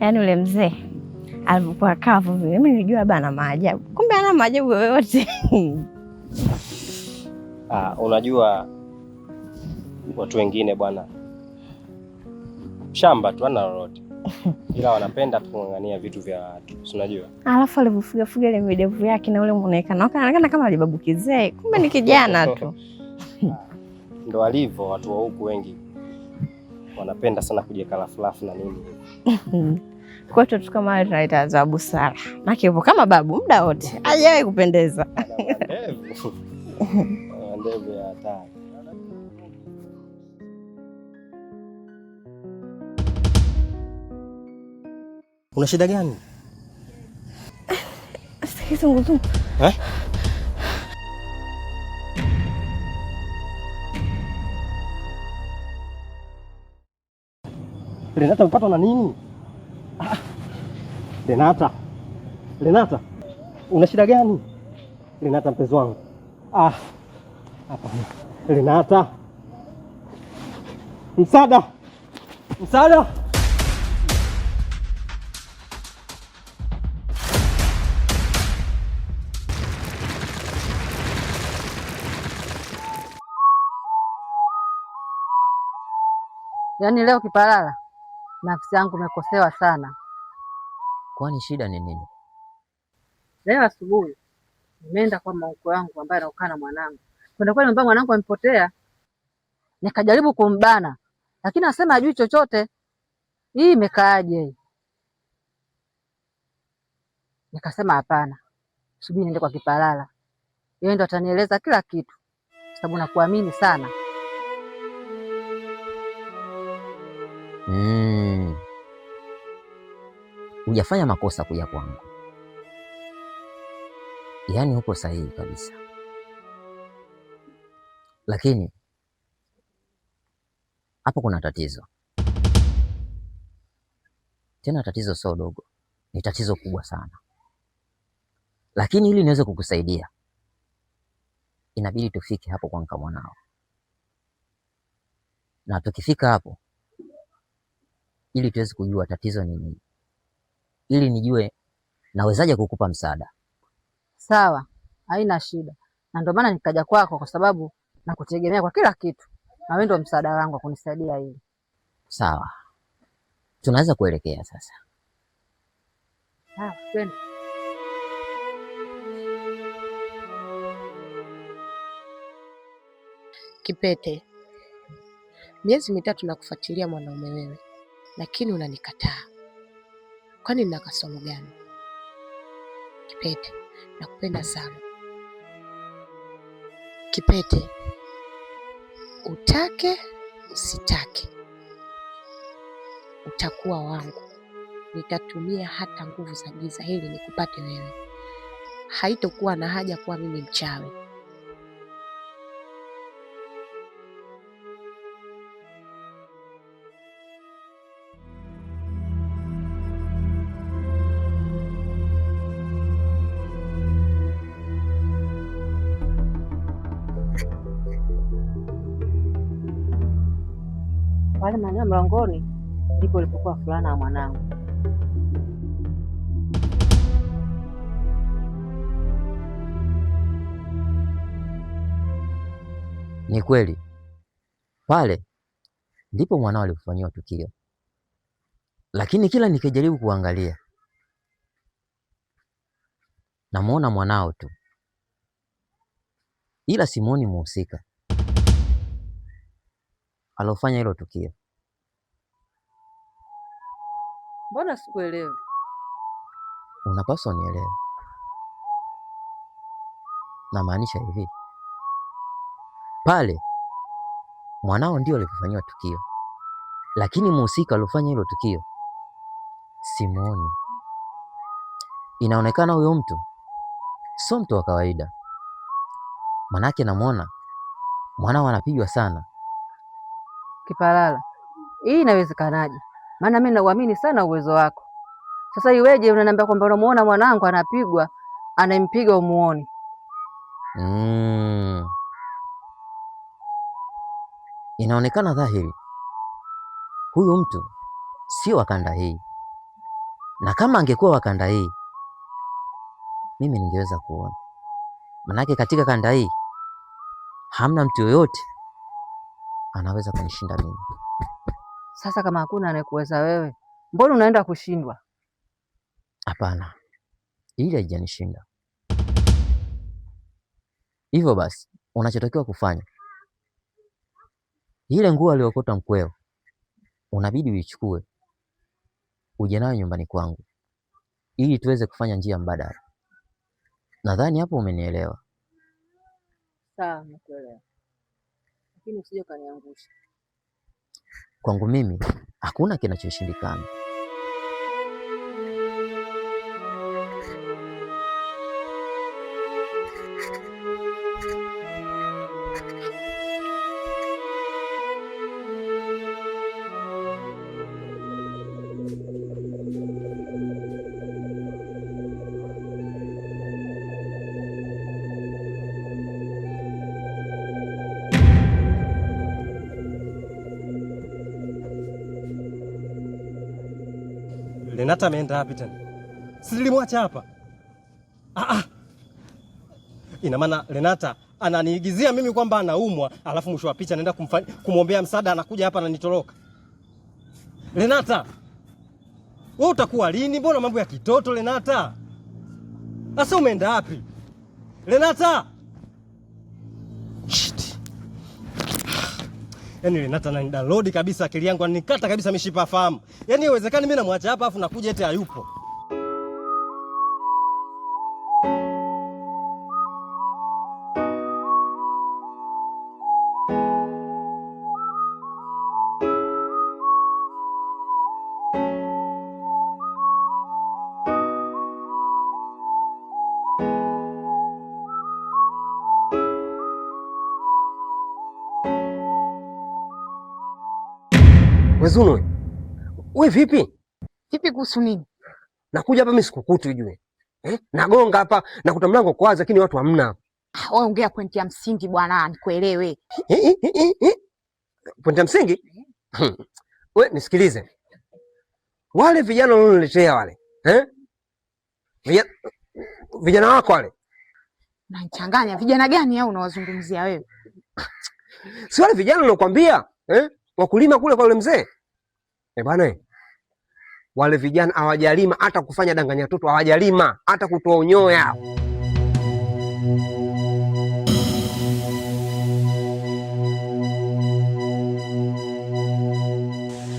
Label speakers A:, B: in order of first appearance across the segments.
A: Yaani ule mzee alivyokuwa kavu vile, mimi nilijua bana maajabu, kumbe hana maajabu yoyote.
B: Unajua watu wengine bwana, shamba tu ana lolote ila wanapenda kung'ang'ania vitu vya watu, unajua.
A: Alafu alivyofuga ile midevu yake na ule muonekano anaonekana kama alibabu kizee, kumbe ni kijana tu.
B: Ndo alivyo watu wa huku, wengi wanapenda sana kujekala flafu na nini.
A: Kwetu tu kama tunaita adhabu busara. Maana yupo kama babu muda wote. Hajawahi kupendeza.
B: Ndevu ya hatari. Una shida gani?
A: Kizunguzungu.
B: Renata mpatwa na nini? Renata, una shida gani? Renata mpenzi wangu. Hapa. Renata. Msaada.
C: Yaani leo Kipalala, nafsi yangu imekosewa sana.
D: Kwani shida ni nini?
C: Leo asubuhi nimeenda kwa mauko wangu ambaye anaokaa na mwanangu. Kwenda kweli mbona mwanangu amepotea. Nikajaribu kumbana, lakini anasema hajui chochote. Hii imekaaje? Nikasema hapana. Subiri niende kwa Kipalala. Yeye ndo atanieleza kila kitu. Sababu nakuamini sana.
D: Hujafanya makosa kuja kwangu. Yaani uko sahihi kabisa. Lakini hapo kuna tatizo. Tena tatizo sio dogo. Ni tatizo kubwa sana. Lakini ili niweze kukusaidia, inabidi tufike hapo kwa Nka mwanao. Na tukifika hapo, ili tuweze kujua tatizo ni nini, ili nijue nawezaje kukupa msaada.
C: Sawa, haina shida. Na ndio maana nikaja kwako kwa sababu nakutegemea kwa kila kitu. Na wewe ndio msaada wangu wa kunisaidia hili.
D: Sawa. Tunaweza kuelekea sasa.
C: Sawa, twende.
E: Kipete, miezi 3 nakufuatilia mwanaume wewe, lakini unanikataa. Kwani nina kasoro gani? Kipete, nakupenda sana. Kipete, utake usitake, utakuwa wangu. Nitatumia hata nguvu za giza ili nikupate wewe. Haitokuwa na haja kuwa mimi mchawi.
C: Pale maeneo mlangoni ndipo ilipokuwa fulana ya mwanangu.
D: Ni kweli. Pale ndipo mwanao alifanyiwa tukio. Lakini kila nikijaribu kuangalia, namuona mwanao tu. Ila simuoni muhusika alofanya hilo tukio.
C: Mbona sikuelewi?
D: Unapaswa nielewe. Namaanisha hivi. Pale mwanao ndio alifanyiwa tukio. Lakini muhusika alofanya hilo tukio simuoni. Inaonekana huyo mtu sio mtu wa kawaida. Manake namuona mwanao anapigwa sana.
C: Kipalala, hii inawezekanaje? Maana mimi nauamini sana uwezo wako. Sasa iweje unaniambia kwamba unamuona mwanangu anapigwa, anampiga umuoni?
D: Inaonekana dhahiri huyu mtu sio wa kanda hii. na kama angekuwa wa kanda hii mimi ningeweza kuona, manake katika kanda hii hamna mtu yoyote anaweza kunishinda mimi.
C: Sasa kama hakuna anayekuweza wewe, mbona unaenda kushindwa?
D: Hapana, ili haijanishinda. Hivyo basi unachotakiwa kufanya, ile nguo aliyokota mkweo unabidi uichukue uje nayo nyumbani kwangu ili tuweze kufanya njia mbadala. Nadhani hapo umenielewa.
C: Sawa, nimekuelewa. Lakini usije ukaniangusha.
D: Kwangu mimi hakuna kinachoshindikana.
B: Renata ameenda wapi tena? Si nilimwacha hapa. Ina maana Renata ananiigizia mimi kwamba anaumwa, alafu mwisho wa picha anaenda kumwombea msaada, anakuja hapa ananitoroka. Renata, wewe utakuwa lini? Mbona mambo ya kitoto Renata? Sasa umeenda wapi? Renata! Shit. Yaani Renata ananidownload kabisa akili yangu, ananikata kabisa mishipa fahamu. Yaani haiwezekani mimi namwacha hapa afu nakuja eti hayupo.
F: Wezuno, we vipi?
E: Vipi kuhusu nini?
F: Nakuja hapa mimi sikukuti ujue. Nagonga hapa nakuta mlango uko wazi lakini watu hamna.
E: Wewe ongea pointi ya msingi bwana, nikuelewe.
F: Pointi ya msingi? We nisikilize. Wale vijana walioniletea wale, vijana wako wale.
E: Unanichanganya, vijana gani hao unawazungumzia wewe?
F: Si wale vijana nilokuambia, wakulima kule kwa yule mzee. Bwana, wale vijana hawajalima hata kufanya danganya toto, hawajalima hata kutoa unyoya.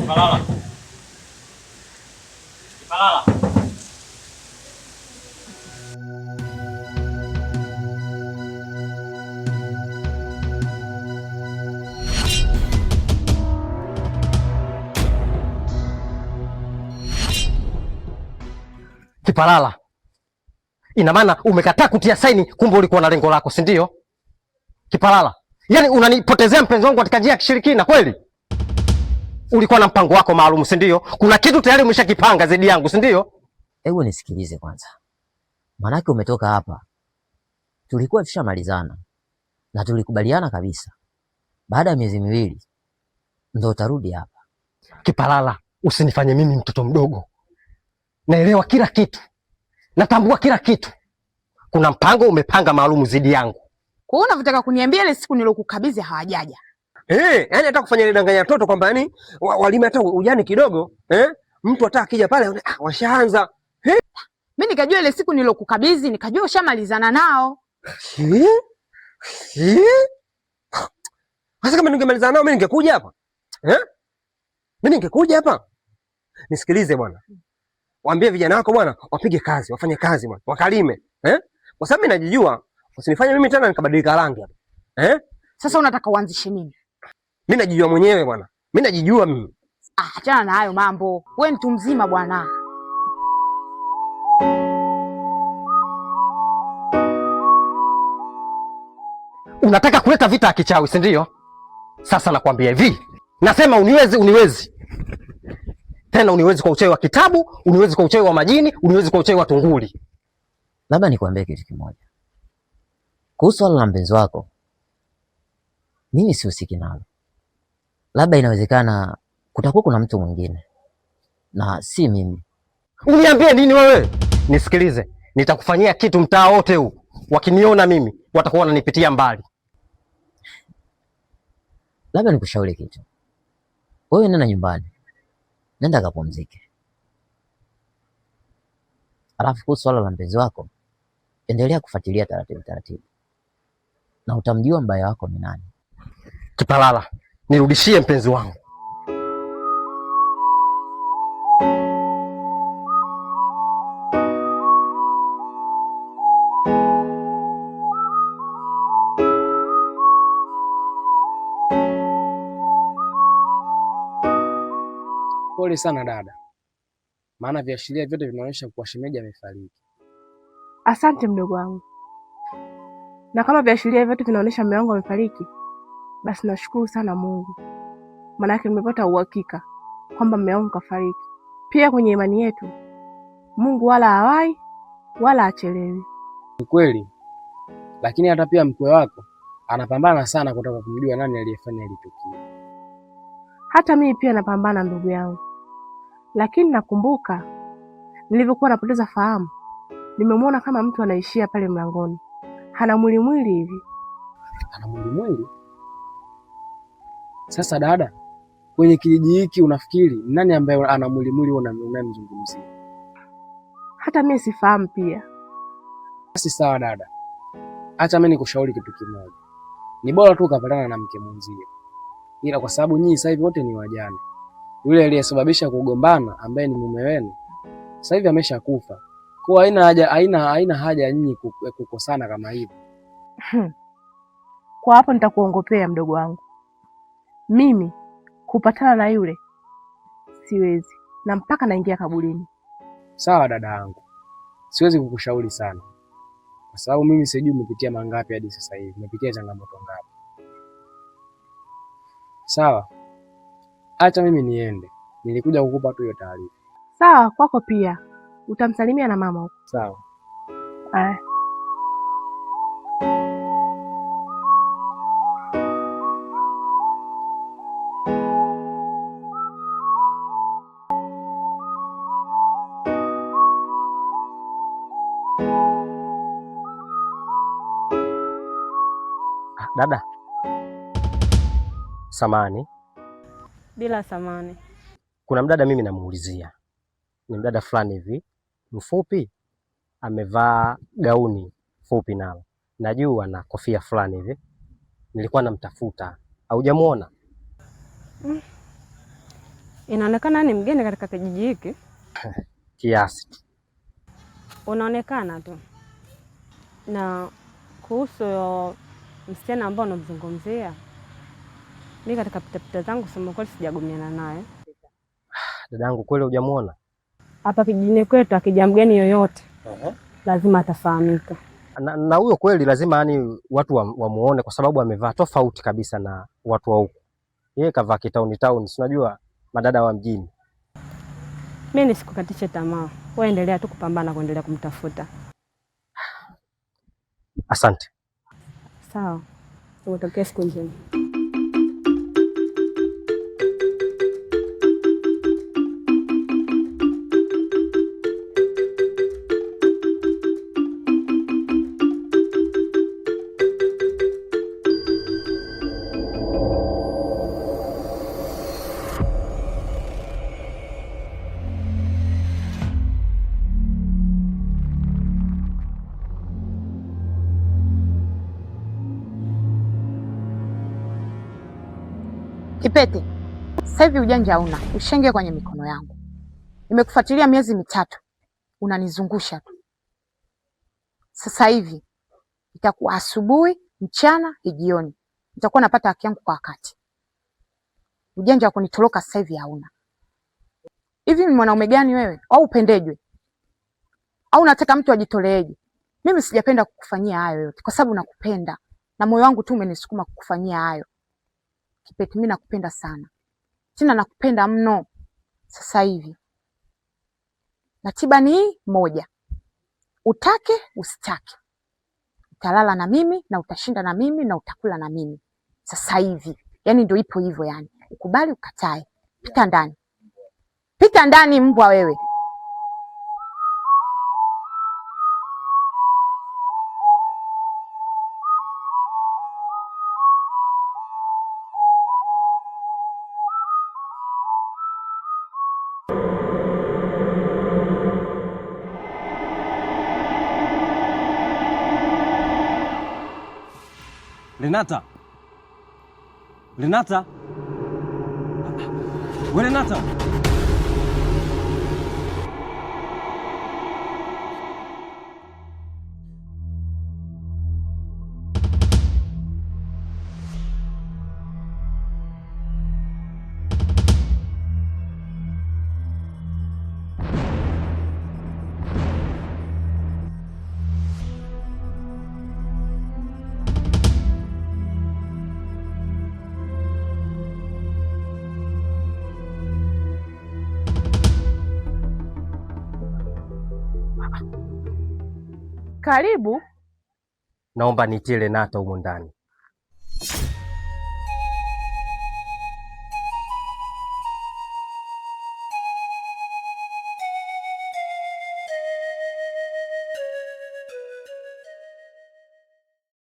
B: Kipalala. Kipalala.
F: Kipalala, ina maana umekataa kutia saini, kumbe ulikuwa na lengo lako, si ndio? Kipalala, yaani unanipotezea mpenzi wangu katika njia ya kishirikina kweli? Ulikuwa na mpango wako maalum, si ndio? Kuna kitu tayari umeshakipanga zaidi yangu, si ndio?
D: Hebu nisikilize kwanza. Manake umetoka hapa, tulikuwa tushamalizana na tulikubaliana kabisa baada ya miezi miwili ndio utarudi hapa.
F: Kipalala, usinifanye mimi mtoto mdogo. Naelewa kila kitu, natambua kila kitu. Kuna mpango umepanga maalum zidi yangu.
E: Kwa hiyo unataka kuniambia ile siku nilokukabidhi hawajaja?
F: Yaani hata kufanya ile danganya toto kwamba yani walime hata ujani kidogo, mtu hata akija pale washaanza.
E: Mimi nikajua ile siku nilokukabidhi, nikajua ushamalizana nao.
F: Sasa kama ningemalizana nao mimi ningekuja hapa. Mimi ningekuja hapa. Nisikilize bwana. Waambie vijana wako bwana, wapige kazi, wafanye kazi bwana, wakalime. Kwa sababu mimi najijua, usinifanye mimi tena nikabadilika rangi hapa.
E: Sasa unataka uanzishe nini?
F: Mimi najijua mwenyewe bwana. Mimi najijua mimi.
E: Achana na hayo mambo. Wewe mtu mzima bwana.
F: Unataka kuleta vita ya kichawi, si ndio? Sasa nakwambia hivi. Nasema uniwezi. Tena uniwezi kwa uchawi wa kitabu, uniwezi kwa uchawi wa majini, uniwezi kwa uchawi wa tunguli.
D: Labda nikwambie kitu kimoja. Kuhusu swala la mpenzi wako, mimi sihusiki nalo. Labda inawezekana kutakuwa kuna mtu mwingine na si mimi.
F: Uniambie nini wewe? Nisikilize, nitakufanyia kitu mtaa wote huu. Wakiniona mimi watakuwa wananipitia mbali.
D: Labda nikushauri kitu. Wewe nenda nyumbani, nenda kapumzike. Alafu kuhusu swala la mpenzi wako, endelea kufuatilia taratibu, na utamjua mbaya wako ni nani.
F: Kipalala, nirudishie mpenzi wangu.
G: Pole sana dada, maana viashiria vyote vinaonyesha kuwa shemeji amefariki.
A: Asante mdogo wangu, na kama viashiria vyote vinaonyesha mume wangu amefariki, basi nashukuru sana Mungu, maanake nimepata uhakika kwamba mume wangu kafariki. Pia kwenye imani yetu Mungu wala hawai wala achelewi.
G: Ni kweli, lakini hata pia mkwe wako anapambana sana kutaka kumjua nani aliyefanya hili tukio.
A: Hata mimi pia napambana ndugu yangu, lakini nakumbuka nilivyokuwa napoteza fahamu, nimemwona kama mtu anaishia pale mlangoni, hana mwili hivi.
G: Ana mwili? Sasa dada, kwenye kijiji hiki unafikiri nani ambaye ana mwili unamzungumzia?
A: Hata mimi sifahamu pia.
G: Basi sawa dada, acha mimi nikushauri kitu kimoja. Ni bora tu ukapatana na mke mwenzio, ila kwa sababu nyinyi sasa hivi wote ni wajane, yule aliyesababisha kugombana ambaye ni mume wenu sasa hivi ameshakufa. Kwa haina haja nyinyi kukosana kama hivi.
A: Kwa hapo nitakuongopea mdogo wangu. Mimi kupatana na yule siwezi, na mpaka naingia kaburini.
G: Sawa dada yangu, siwezi kukushauri sana kwa sababu mimi sijui umepitia mangapi hadi sasa hivi, umepitia changamoto ngapi. Sawa, acha mimi niende, nilikuja kukupa tu hiyo taarifa.
A: Sawa, kwako pia utamsalimia na mama huko.
G: Sawa.
A: Aya.
F: Dada, samani.
A: Bila samani.
F: Kuna mdada mimi namuulizia, ni mdada fulani hivi mfupi, amevaa gauni fupi nalo, najua na kofia fulani hivi. Nilikuwa namtafuta, haujamuona?
H: Inaonekana ni mgeni katika kijiji hiki.
F: Kiasi tu.
H: Unaonekana tu. Na kuhusu msichana ambao unamzungumzia, mimi katika pitapita zangu sema kweli sijagumiana naye.
F: Dadangu, kweli hujamuona?
H: Hapa kijijini kwetu akija mgeni yoyote lazima atafahamika.
F: Na huyo kweli lazima yani watu wamuone kwa sababu amevaa tofauti kabisa na watu wa huku. Yeye kavaa kitauni tauni, si unajua madada wa mjini.
H: Mimi nisikukatishe tamaa. Wewe endelea tu kupambana kuendelea kumtafuta.
F: Asante.
H: Sawa. Utokee siku njema.
E: Kipete, sasa hivi ujanja hauna, ushaingia kwenye mikono yangu. Nimekufuatilia miezi mitatu, unanizungusha tu. Sasa hivi itakuwa asubuhi, mchana, jioni, nitakuwa napata haki yangu kwa wakati. Ujanja wa kunitoroka sasa hivi hauna. Hivi ni mwanaume gani wewe? Au upendejwe? Au unataka mtu ajitoleeje? Mimi sijapenda kukufanyia hayo yote kwa sababu nakupenda na moyo wangu tu umenisukuma kukufanyia hayo. Kipete, mimi nakupenda sana. Tena nakupenda mno. Sasa hivi ratiba ni moja. Utake usitake, utalala na mimi na utashinda na mimi na utakula na mimi. Sasa hivi yani ndio ipo hivyo, yani ukubali ukatae. Pita ndani, pita ndani mbwa wewe.
B: Renata. Renata. We Renata.
A: Karibu.
F: Naomba nitie Renata humu ndani.